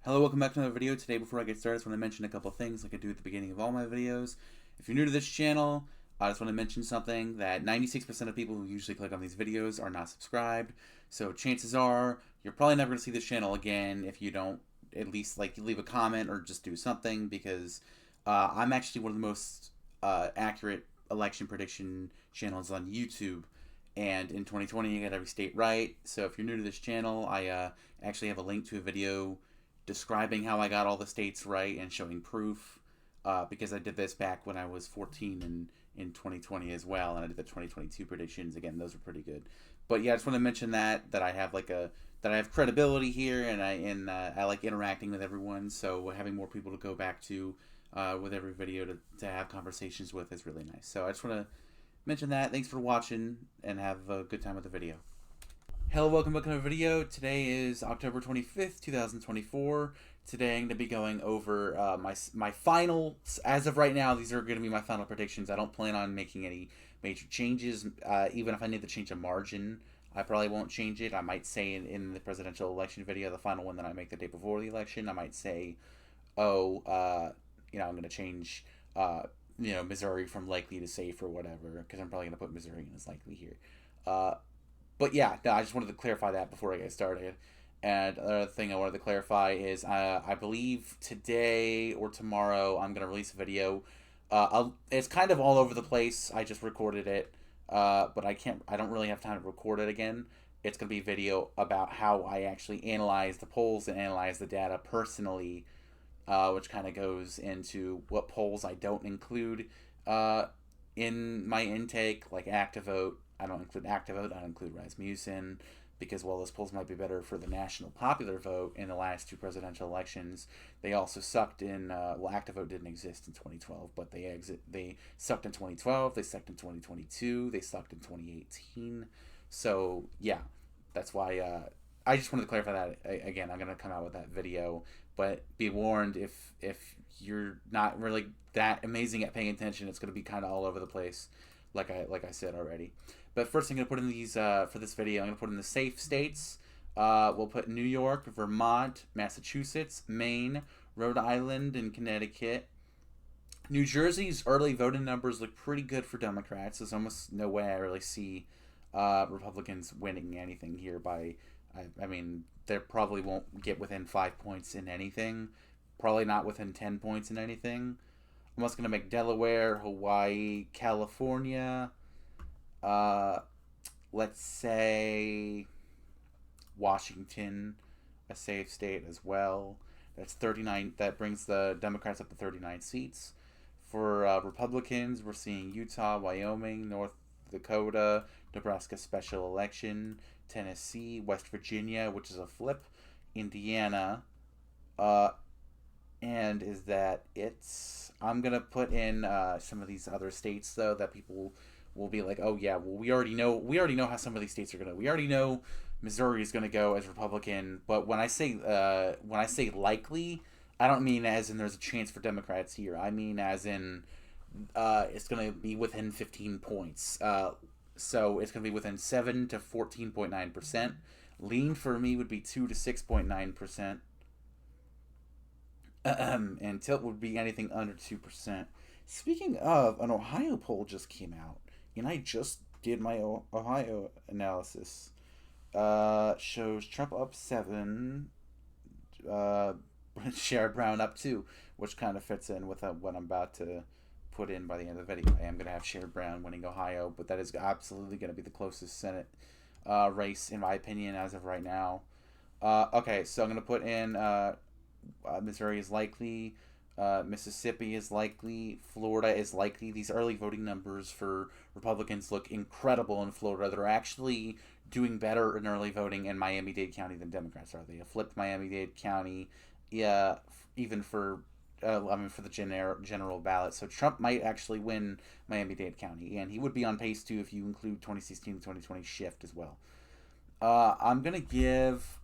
Hello, welcome back to another video. Today, before I get started, I just want to mention a couple things like I do at the beginning of all my videos. If you're new to this channel, I just want to mention something that 96% of people who usually click on these videos are not subscribed. So chances are you're probably never going to see this channel again if you don't at least leave a comment or just do something, because I'm actually one of the most accurate election prediction channels on YouTube. And in 2020, you got every state right. So if you're new to this channel, I actually have a link to a video describing how I got all the states right and showing proof, because I did this back when I was 14 in 2020 as well, and I did the 2022 predictions. Again, those were pretty good. But yeah, I just want to mention that I have that I have credibility here, and I like interacting with everyone. So having more people to go back to with every video to have conversations with is really nice. So I just want to mention that. Thanks for watching, and have a good time with the video. Hello, welcome back to another video. Today is October 25th, 2024. Today I'm going to be going over my finals. As of right now, these are going to be my final predictions. I don't plan on making any major changes. Even if I need to change a margin, I probably won't change it. I might say in the presidential election video, the final one that I make the day before the election, I might say, I'm going to change, Missouri from likely to safe or whatever, because I'm probably going to put Missouri in as likely here. But yeah, no, I just wanted to clarify that before I get started. And another thing I wanted to clarify is I believe today or tomorrow I'm going to release a video. It's kind of all over the place. I just recorded it, but I don't really have time to record it again. It's going to be a video about how I actually analyze the polls and analyze the data personally, which kind of goes into what polls I don't include in my intake, like ActiVote. I don't include ActiVote, I don't include Rasmussen, because while those polls might be better for the national popular vote in the last two presidential elections, they also sucked in, ActiVote didn't exist in 2012, but they sucked in 2012, they sucked in 2022, they sucked in 2018. So, yeah, that's why, I just wanted to clarify that. Again, I'm going to come out with that video, but be warned, if you're not really that amazing at paying attention, it's going to be kind of all over the place, like I said already. But first, I'm going to put in these, for this video, I'm going to put in the safe states. We'll put New York, Vermont, Massachusetts, Maine, Rhode Island, and Connecticut. New Jersey's early voting numbers look pretty good for Democrats. There's almost no way I really see Republicans winning anything here by, I mean, they probably won't get within 5 points in anything. Probably not within 10 points in anything. I'm also going to make Delaware, Hawaii, California, let's say Washington, a safe state as well. That's 39. That brings the Democrats up to 39 seats. For Republicans, we're seeing Utah, Wyoming, North Dakota, Nebraska special election, Tennessee, West Virginia, which is a flip, Indiana, and is that it's... I'm going to put in some of these other states, though, that people will be like, oh, yeah, well, we already know how some of these states are going to... We already know Missouri is going to go as Republican, but when I say likely, I don't mean as in there's a chance for Democrats here. I mean as in it's going to be within 15 points. So it's going to be within 7 to 14.9%. Lean for me would be 2 to 6.9%. And tilt would be anything under 2%. Speaking of, an Ohio poll just came out, and I just did my Ohio analysis. Shows Trump up 7, Sherrod Brown up 2, which kind of fits in with what I'm about to put in by the end of the video. I am going to have Sherrod Brown winning Ohio, but that is absolutely going to be the closest Senate race, in my opinion, as of right now. Okay, so I'm going to put in... Missouri is likely, Mississippi is likely, Florida is likely. These early voting numbers for Republicans look incredible in Florida. They're actually doing better in early voting in Miami-Dade County than Democrats are. They have flipped Miami-Dade County, even for for the general ballot. So Trump might actually win Miami-Dade County, and he would be on pace too if you include 2016 to 2020 shift as well. I'm gonna give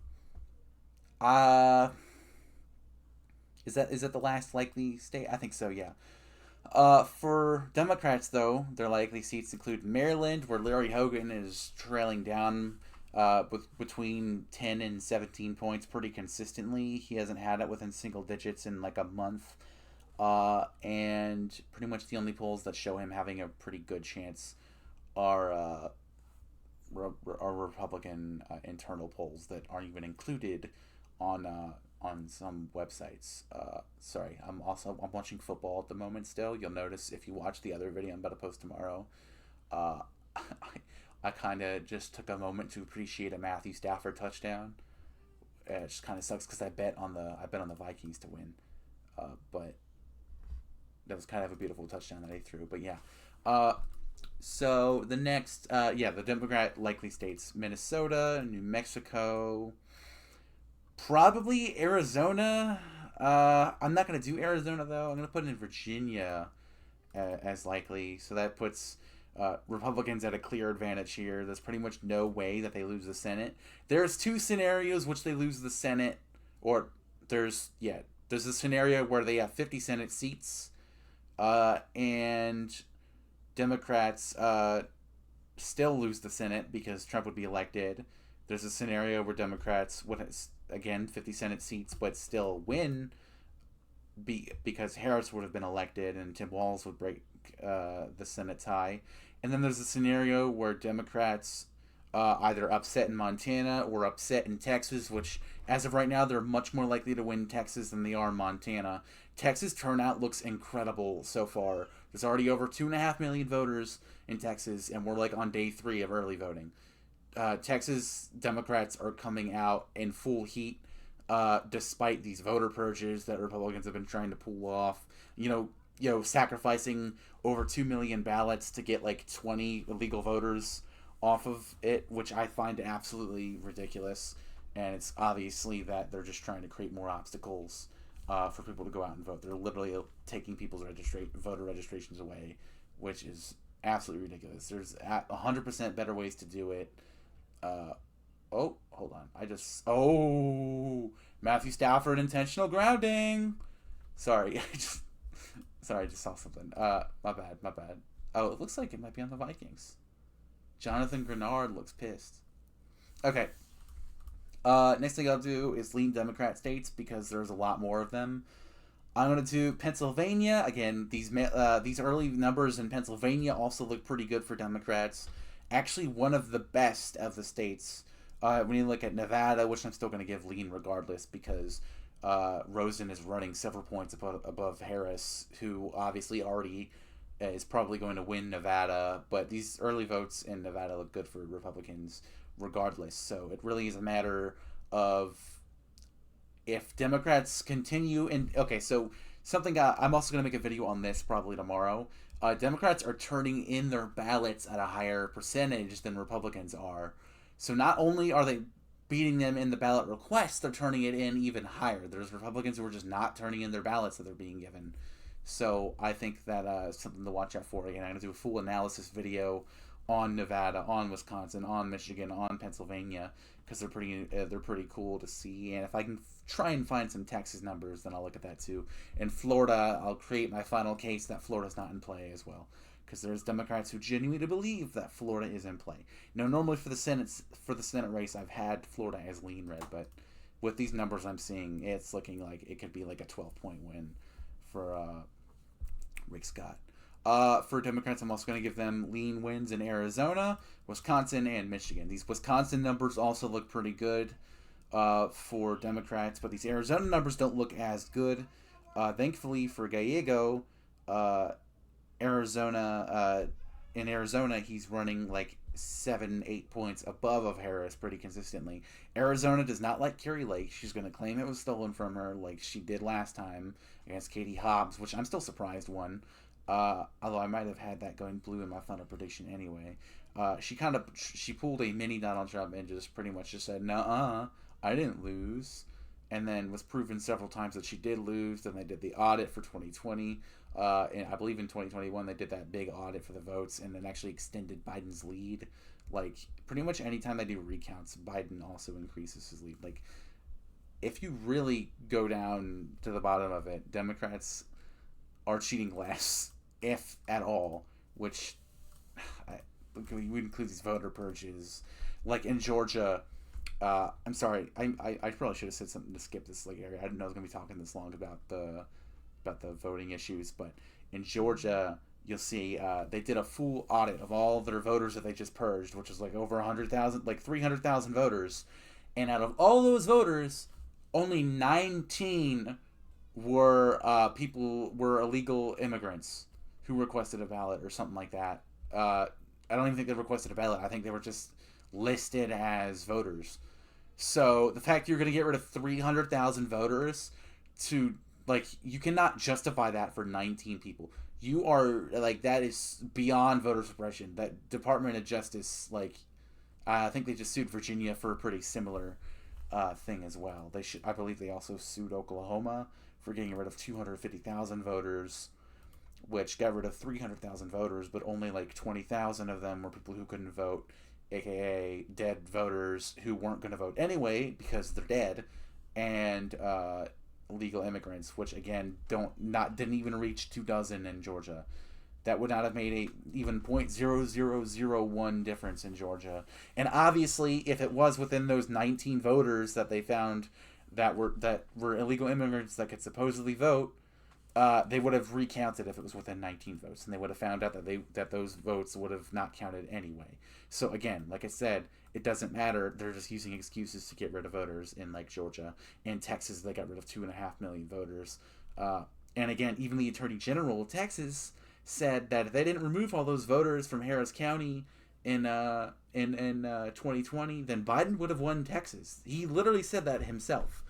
Is that the last likely state? I think so, yeah. For Democrats, though, their likely seats include Maryland, where Larry Hogan is trailing down with between 10 and 17 points pretty consistently. He hasn't had it within single digits in like a month. And pretty much the only polls that show him having a pretty good chance are Republican internal polls that aren't even included on some websites. Sorry, I'm watching football at the moment still. You'll notice if you watch the other video I'm about to post tomorrow, uh, I kind of just took a moment to appreciate a Matthew Stafford touchdown. It just kind of sucks because I bet on the Vikings to win, but that was kind of a beautiful touchdown that I threw. But yeah, so the next, the Democrat likely states: Minnesota, New Mexico, probably Arizona. I'm not gonna do Arizona though. I'm gonna put in Virginia as likely. So that puts Republicans at a clear advantage here. There's pretty much no way that they lose the Senate. There's two scenarios which they lose the Senate, or there's a scenario where they have 50 Senate seats, and Democrats still lose the Senate because Trump would be elected. There's a scenario where Democrats would, again, 50 Senate seats, but still win because Harris would have been elected and Tim Walz would break the Senate tie. And then there's a scenario where Democrats either upset in Montana or upset in Texas, which, as of right now, they're much more likely to win Texas than they are Montana. Texas turnout looks incredible so far. There's already over 2.5 million voters in Texas, and we're like on day 3 of early voting. Texas Democrats are coming out in full heat, despite these voter purges that Republicans have been trying to pull off. Sacrificing over 2 million ballots to get like 20 illegal voters off of it, which I find absolutely ridiculous. And it's obviously that they're just trying to create more obstacles for people to go out and vote. They're literally taking people's voter registrations away, which is absolutely ridiculous. There's 100% better ways to do it. Hold on. Matthew Stafford intentional grounding. Sorry, I just saw something. My bad. Oh, it looks like it might be on the Vikings. Jonathan Grenard looks pissed. Okay. Next thing I'll do is lean Democrat states because there's a lot more of them. I'm going to do Pennsylvania. Again, these early numbers in Pennsylvania also look pretty good for Democrats. Actually, one of the best of the states. When you look at Nevada, which I'm still going to give lean regardless because Rosen is running several points above Harris, who obviously already is probably going to win Nevada. But these early votes in Nevada look good for Republicans regardless. So it really is a matter of if Democrats continue so something I'm also going to make a video on this probably tomorrow. Democrats are turning in their ballots at a higher percentage than Republicans are. So not only are they beating them in the ballot requests, they're turning it in even higher. There's Republicans who are just not turning in their ballots that they're being given. So I think that is something to watch out for. Again, I'm going to do a full analysis video on Nevada, on Wisconsin, on Michigan, on Pennsylvania, because they're pretty cool to see. And if I can try and find some Texas numbers, then I'll look at that too. In Florida, I'll create my final case that Florida's not in play as well, because there's Democrats who genuinely believe that Florida is in play. Normally for the Senate race, I've had Florida as lean red, but with these numbers I'm seeing, it's looking like it could be like a 12-point win for Rick Scott. For Democrats, I'm also going to give them lean wins in Arizona, Wisconsin, and Michigan. These Wisconsin numbers also look pretty good for Democrats, but these Arizona numbers don't look as good. Thankfully for Gallego, in Arizona, he's running like 7-8 points above of Harris pretty consistently. Arizona does not like Kari Lake. She's going to claim it was stolen from her like she did last time against Katie Hobbs, which I'm still surprised won. Although I might have had that going blue in my final prediction anyway. She pulled a mini Donald Trump and just pretty much just said, "Nuh-uh, I didn't lose," and then was proven several times that she did lose. Then they did the audit for 2020. And I believe in 2021 they did that big audit for the votes and then actually extended Biden's lead. Like, pretty much anytime they do recounts, Biden also increases his lead. Like, if you really go down to the bottom of it, Democrats are cheating less, if at all, which we would include these voter purges. Like in Georgia, I'm sorry, I probably should have said something to skip this like area. I didn't know I was gonna be talking this long about the voting issues, but in Georgia, you'll see they did a full audit of all of their voters that they just purged, which is like over 100,000, like 300,000 voters, and out of all those voters, only 19 were illegal immigrants who requested a ballot or something like that. I don't even think they requested a ballot. I think they were just listed as voters. So the fact you're going to get rid of 300,000 voters to, like, you cannot justify that for 19 people. You are, like, that is beyond voter suppression. That Department of Justice, like, I think they just sued Virginia for a pretty similar thing as well. I believe they also sued Oklahoma for getting rid of 250,000 voters, which got rid of 300,000 voters, but only like 20,000 of them were people who couldn't vote, aka dead voters who weren't going to vote anyway because they're dead, and illegal immigrants, which again didn't even reach 24 in Georgia. That would not have made even 0.0001 difference in Georgia. And obviously, if it was within those 19 voters that they found that were illegal immigrants that could supposedly vote, they would have recounted if it was within 19 votes, and they would have found out that those votes would have not counted anyway. So again, like I said, it doesn't matter. They're just using excuses to get rid of voters in like Georgia. In Texas, they got rid of 2.5 million voters. And again, even the Attorney General of Texas said that if they didn't remove all those voters from Harris County in 2020, then Biden would have won Texas. He literally said that himself,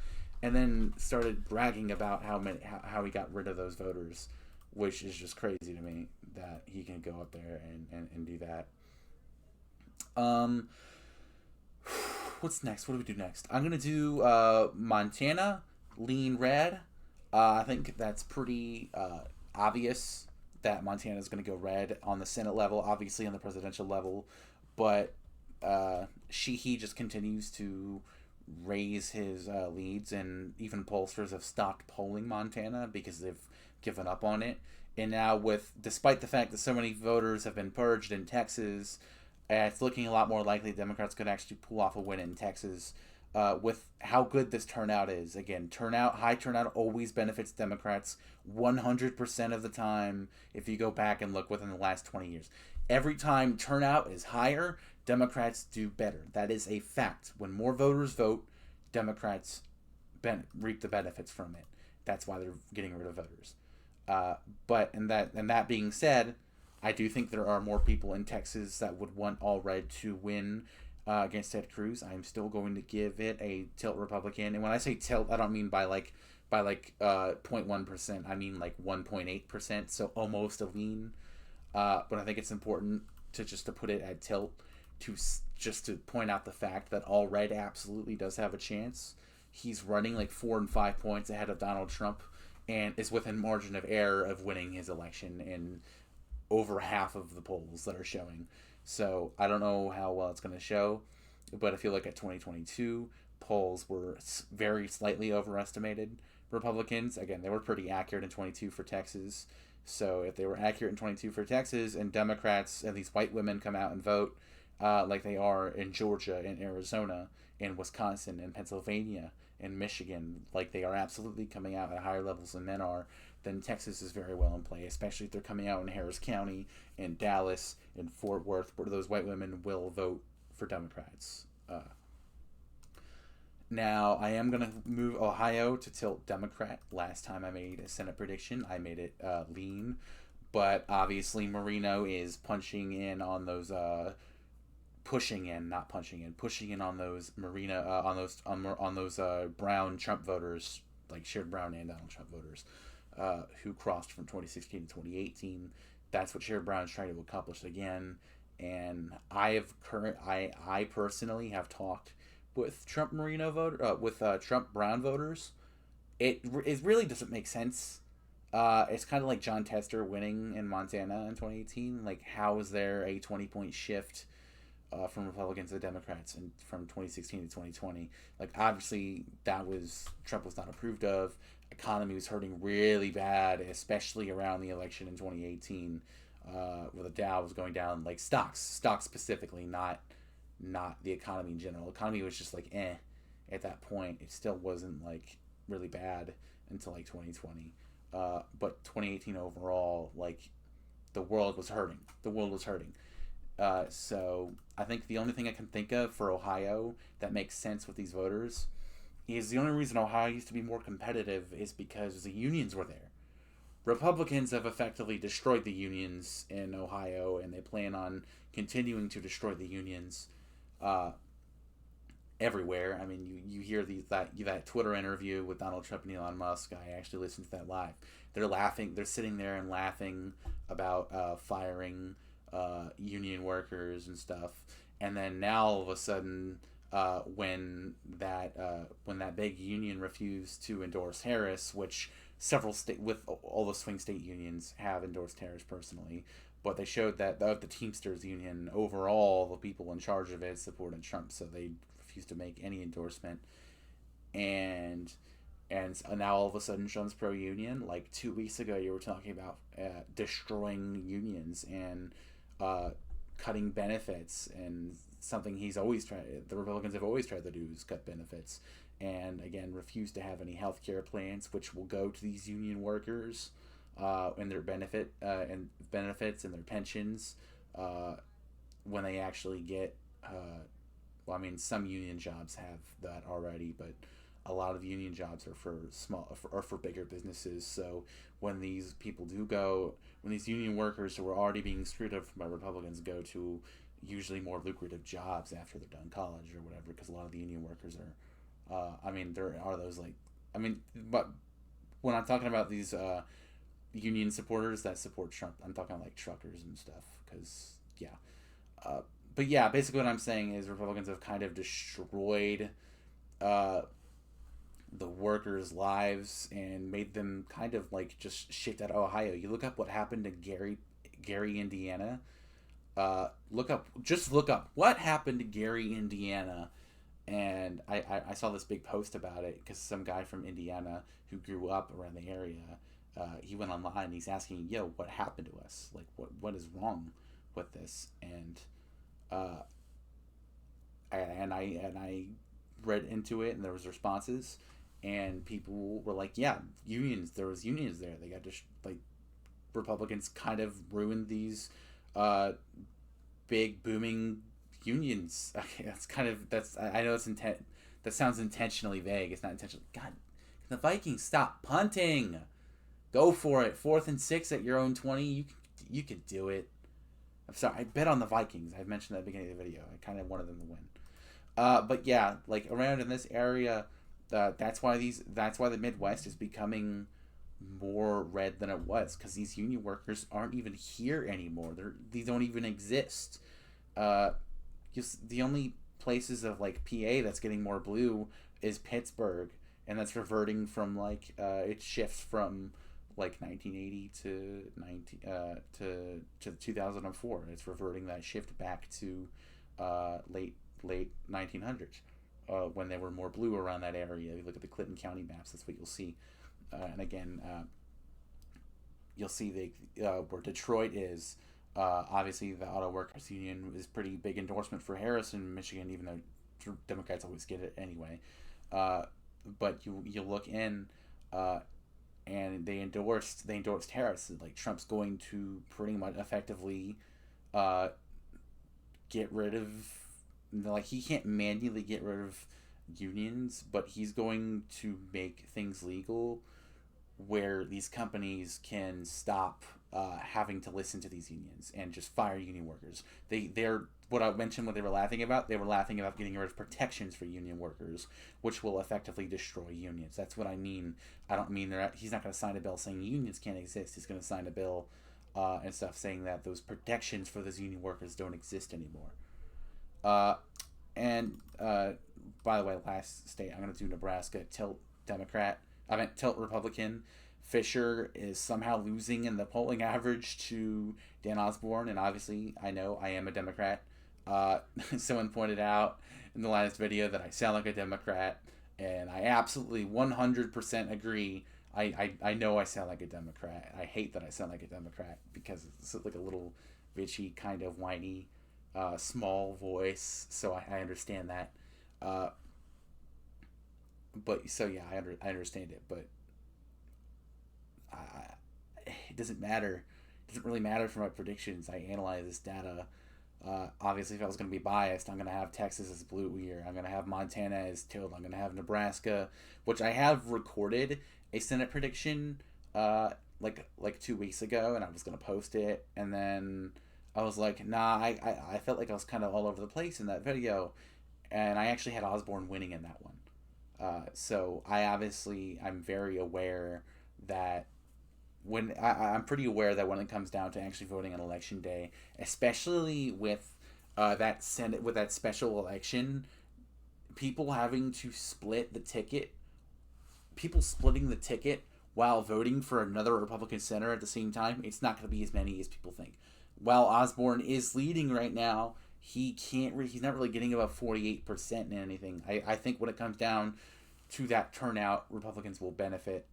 and then started bragging about how he got rid of those voters, which is just crazy to me that he can go up there and do that. What's next? What do we do next? I'm gonna do Montana, lean red. I think that's pretty obvious that Montana is going to go red on the Senate level, obviously on the presidential level, but he just continues to raise his leads, and even pollsters have stopped polling Montana because they've given up on it. And now, despite the fact that so many voters have been purged in Texas, it's looking a lot more likely Democrats could actually pull off a win in Texas. With how good this turnout is. Again, high turnout always benefits Democrats 100% of the time if you go back and look within the last 20 years. Every time turnout is higher, Democrats do better. That is a fact. When more voters vote, Democrats reap the benefits from it. That's why they're getting rid of voters. And that being said, I do think there are more people in Texas that would want all red to win against Ted Cruz. I'm still going to give it a tilt Republican. And when I say tilt, I don't mean by 0.1%. I mean like 1.8%. So almost a lean. But I think it's important to put it at tilt to point out the fact that all red absolutely does have a chance. He's running like 4 and 5 points ahead of Donald Trump, and is within margin of error of winning his election in over half of the polls that are showing. So I don't know how well it's going to show, but if you look at 2022, polls were very slightly overestimated Republicans. Again, they were pretty accurate in 22 for Texas. So if they were accurate in 22 for Texas, and Democrats and these white women come out and vote like they are in Georgia and Arizona and Wisconsin and Pennsylvania and Michigan, like they are absolutely coming out at higher levels than men are, then Texas is very well in play, especially if they're coming out in Harris County and Dallas and Fort Worth, where those white women will vote for Democrats. Now, I am going to move Ohio to tilt Democrat. Last time I made a Senate prediction, I made it lean, but obviously Marino is pushing in on those pushing in on those on those brown Trump voters, like Sherrod Brown and Donald Trump voters, who crossed from 2016 to 2018. That's what Sherrod Brown is trying to accomplish again. And I personally have talked with Trump Trump Brown voters. It really doesn't make sense. It's kind of like John Tester winning in Montana in 2018. Like, how is there a 20-point shift from Republicans to Democrats and from 2016 to 2020? Like, obviously Trump was not approved of. Economy was hurting really bad, especially around the election in 2018, where the Dow was going down, like stocks specifically, not not the economy in general. The economy was just like at that point. It still wasn't like really bad until like 2020. But 2018 overall, like the world was hurting. The world was hurting. So I think the only thing I can think of for Ohio that makes sense with these voters is the only reason Ohio used to be more competitive is because the unions were there. Republicans have effectively destroyed the unions in Ohio, and they plan on continuing to destroy the unions everywhere. I mean, you hear that Twitter interview with Donald Trump and Elon Musk. I actually listened to that live. They're laughing. They're sitting there and laughing about firing union workers and stuff. And then now all of a sudden, when that big union refused to endorse Harris, which several with all the swing state unions have endorsed Harris personally, but they showed that of the Teamsters union overall, the people in charge of it supported Trump, so they refused to make any endorsement. And now all of a sudden Trump's pro union. Like 2 weeks ago, you were talking about destroying unions and cutting benefits, and something he's always tried. The Republicans have always tried to do is cut benefits, and again refuse to have any health care plans, which will go to these union workers and their benefits and their pensions when they actually get. Well, I mean, some union jobs have that already, but a lot of union jobs are for bigger businesses. So when these people do go, when these union workers who are already being screwed up by Republicans go to usually more lucrative jobs after they're done college or whatever, because a lot of the union workers are, I mean, there are those but when I'm talking about these union supporters that support Trump, I'm talking like truckers and stuff, because but yeah, basically what I'm saying is Republicans have kind of destroyed the workers' lives and made them kind of like just shift out of Ohio. You look up what happened to Gary, Indiana. Look up what happened to Gary, Indiana, and I saw this big post about it because some guy from Indiana who grew up around the area, he went online and he's asking, yo, what happened to us? Like, what is wrong with this? And I read into it, and there was responses, and people were like, yeah, unions. There was unions there. They got Republicans kind of ruined these big booming unions. I know it's that sounds intentionally vague. It's not intentional. God, can the Vikings stop punting? Go for it. 4th and 6 at your own 20. You could do it. I'm sorry. I bet on the Vikings. I mentioned that at the beginning of the video. I kind of wanted them to win. But yeah, like around in this area, that's why the Midwest is becoming more red than it was, because these union workers aren't even here anymore. They don't even exist. Just the only places of like PA that's getting more blue is Pittsburgh, and that's reverting from like it shifts from like 1980 to 2004. It's reverting that shift back to late 1900s when they were more blue around that area. You look at the Clinton County maps, that's what you'll see. And again, you'll see where Detroit is. Obviously, the Auto Workers Union is pretty big endorsement for Harris in Michigan, even though Democrats always get it anyway. But you look in, and they endorsed Harris. Like, Trump's going to pretty much effectively get rid of, like, he can't manually get rid of unions, but he's going to make things legal where these companies can stop having to listen to these unions and just fire union workers. They're what I mentioned what they were laughing about. They were laughing about getting rid of protections for union workers, which will effectively destroy unions. That's what I mean. I don't mean he's not going to sign a bill saying unions can't exist. He's going to sign a bill and stuff saying that those protections for those union workers don't exist anymore. And by the way, last state, I'm going to do Nebraska. Tilt Republican. Fisher is somehow losing in the polling average to Dan Osborne, and obviously I know I am a Democrat. Someone pointed out in the last video that I sound like a Democrat, and I absolutely 100% agree. I know I sound like a Democrat. I hate that I sound like a Democrat because it's like a little bitchy, kind of whiny small voice, so I understand that. Uh, but so yeah, I understand it, but it doesn't matter. It doesn't really matter for my predictions. I analyze this data. Obviously, if I was going to be biased, I'm going to have Texas as blue here. I'm going to have Montana as tilt. I'm going to have Nebraska, which I have recorded a Senate prediction like 2 weeks ago, and I was going to post it, and then I was like, nah, I felt like I was kind of all over the place in that video, and I actually had Osborne winning in that one. So I'm very aware that I'm pretty aware that when it comes down to actually voting on election day, especially with that Senate with that special election, people having to split the ticket, people splitting the ticket while voting for another Republican senator at the same time, it's not going to be as many as people think. While Osborne is leading right now, he's not really getting about 48% in anything. I think when it comes down to that turnout, Republicans will benefit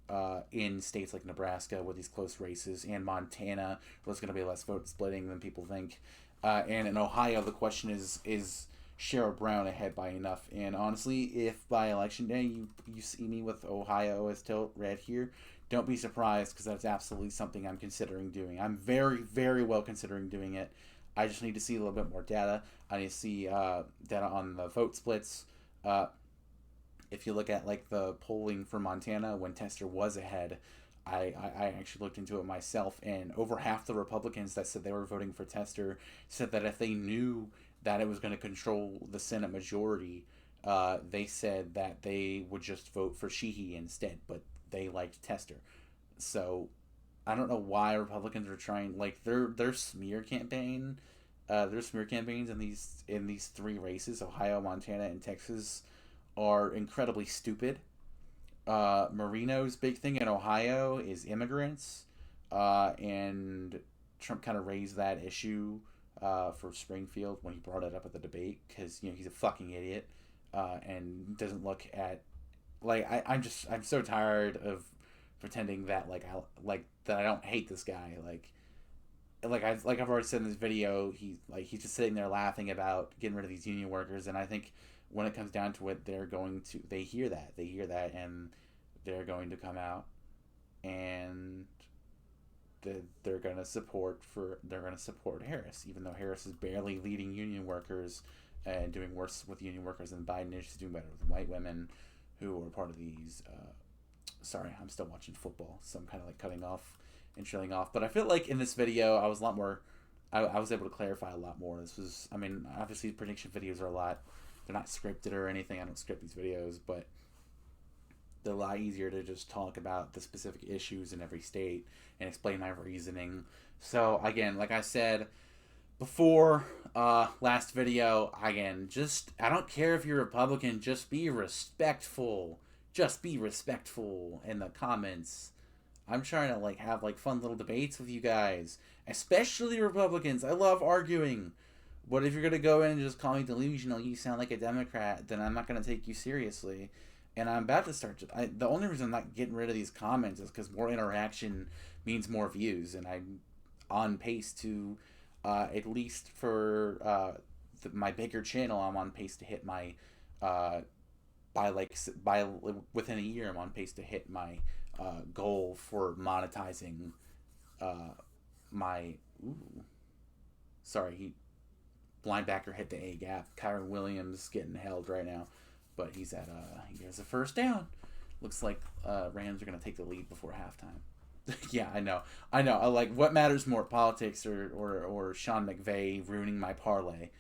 in states like Nebraska with these close races, and Montana, where there's going to be less vote splitting than people think. And in Ohio, the question is Sherrod Brown ahead by enough? And honestly, if by election day you see me with Ohio as tilt red here, don't be surprised, because that's absolutely something I'm considering doing. I'm very, very well considering doing it. I just need to see a little bit more data. I need to see data on the vote splits. If you look at like the polling for Montana when Tester was ahead, I actually looked into it myself, and over half the Republicans that said they were voting for Tester said that if they knew that it was going to control the Senate majority, they said that they would just vote for Sheehy instead, but they liked Tester. So I don't know why Republicans are trying, like, their smear campaign, their smear campaigns in these three races, Ohio, Montana, and Texas, are incredibly stupid. Marino's big thing in Ohio is immigrants, and Trump kind of raised that issue for Springfield when he brought it up at the debate, because he's a fucking idiot, and doesn't look at, like, I'm so tired of pretending that that I don't hate this guy. I've already said in this video, he's just sitting there laughing about getting rid of these union workers, and I think when it comes down to it, they hear that, and they're going to come out, and they're going to support Harris, even though Harris is barely leading union workers and doing worse with union workers than Biden is. She's doing better with white women who are part of these. Sorry, I'm still watching football, so I'm kind of like cutting off and trailing off. But I feel like in this video, I was a lot more. I was able to clarify a lot more. This was, I mean, obviously prediction videos are a lot. They're not scripted or anything. I don't script these videos, but they're a lot easier to just talk about the specific issues in every state and explain my reasoning. So again, like I said before, last video, again, I don't care if you're Republican, just be respectful. Just be respectful in the comments. I'm trying to have fun little debates with you guys, especially Republicans. I love arguing. But if you're going to go in and just call me delusional, you sound like a Democrat, then I'm not going to take you seriously. And I'm about to start. The only reason I'm not getting rid of these comments is because more interaction means more views. And I'm on pace to, at least for my bigger channel, I'm on pace to hit my, by within a year, I'm on pace to hit my goal for monetizing my. Ooh. Sorry, linebacker hit the A gap. Kyron Williams getting held right now, but he has a first down. Looks like Rams are going to take the lead before halftime. Yeah, I know. What matters more, politics or Sean McVay ruining my parlay?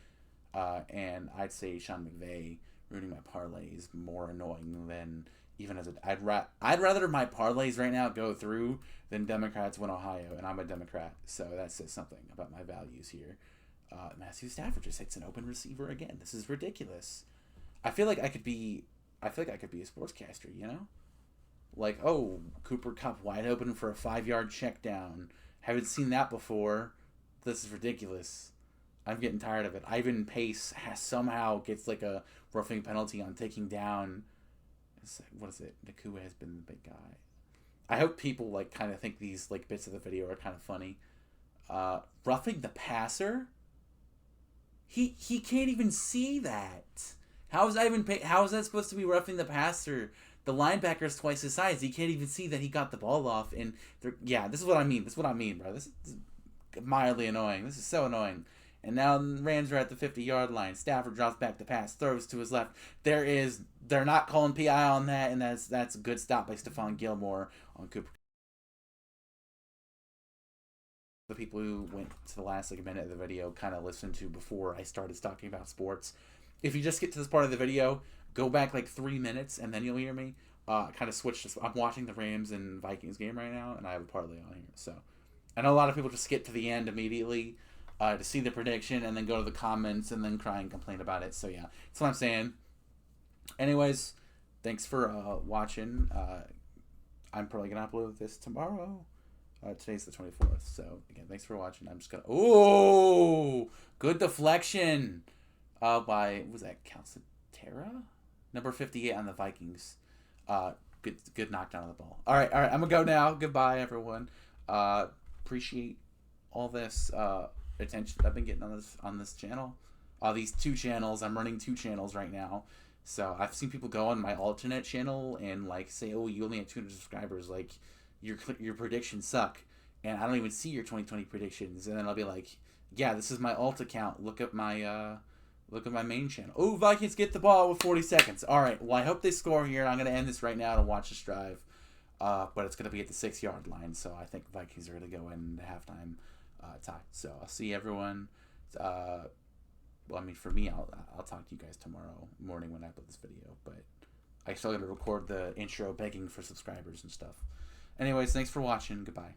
And I'd say Sean McVay ruining my parlay is more annoying than even as I'd rather my parlays right now go through than Democrats win Ohio, and I'm a Democrat, so that says something about my values here. Matthew Stafford just hits an open receiver again. This is ridiculous. I feel like I could be a sportscaster, Cooper Kupp wide open for a 5-yard check down. Haven't seen that before. This is ridiculous. I'm getting tired of it. Ivan Pace somehow gets a roughing penalty on taking down. What is it? Nakua has been the big guy. I hope people kind of think these bits of the video are kind of funny. Roughing the passer. He can't even see that. How is that supposed to be roughing the passer? The linebacker's twice his size. He can't even see that he got the ball off. And this is what I mean. This is what I mean, bro. This is mildly annoying. This is so annoying. And now the Rams are at the 50-yard line. Stafford drops back the pass, throws to his left. They're not calling PI on that, and that's a good stop by Stephon Gilmore on Cooper. The people who went to the last minute of the video kind of listened to before I started talking about sports. If you just get to this part of the video, go back 3 minutes, and then you'll hear me. Kind of switch to. I'm watching the Rams and Vikings game right now, and I have a parlay on here. So I know a lot of people just skip to the end immediately. To see the prediction and then go to the comments and then cry and complain about it. So yeah, that's what I'm saying. Anyways, thanks for watching. I'm probably gonna upload this tomorrow. Today's the 24th. So again, thanks for watching. I'm just gonna. Oh, good deflection. By was that Calcaterra? Number 58 on the Vikings. Good knockdown of the ball. All right. I'm gonna go now. Goodbye, everyone. Appreciate all this. Attention I've been getting on this channel. These 2 channels. I'm running 2 channels right now. So I've seen people go on my alternate channel and say, "Oh, you only have 200 subscribers. Your predictions suck." And I don't even see your 2020 predictions. And then I'll be like, "Yeah, this is my alt account. Look at my main channel. Oh, Vikings get the ball with 40 seconds. All right. Well, I hope they score here. I'm gonna end this right now to watch this drive. But it's gonna be at the 6-yard line. So I think Vikings are gonna go in halftime. Tie. So I'll see everyone. For me, I'll talk to you guys tomorrow morning when I upload this video. But I still got to record the intro begging for subscribers and stuff. Anyways, thanks for watching. Goodbye.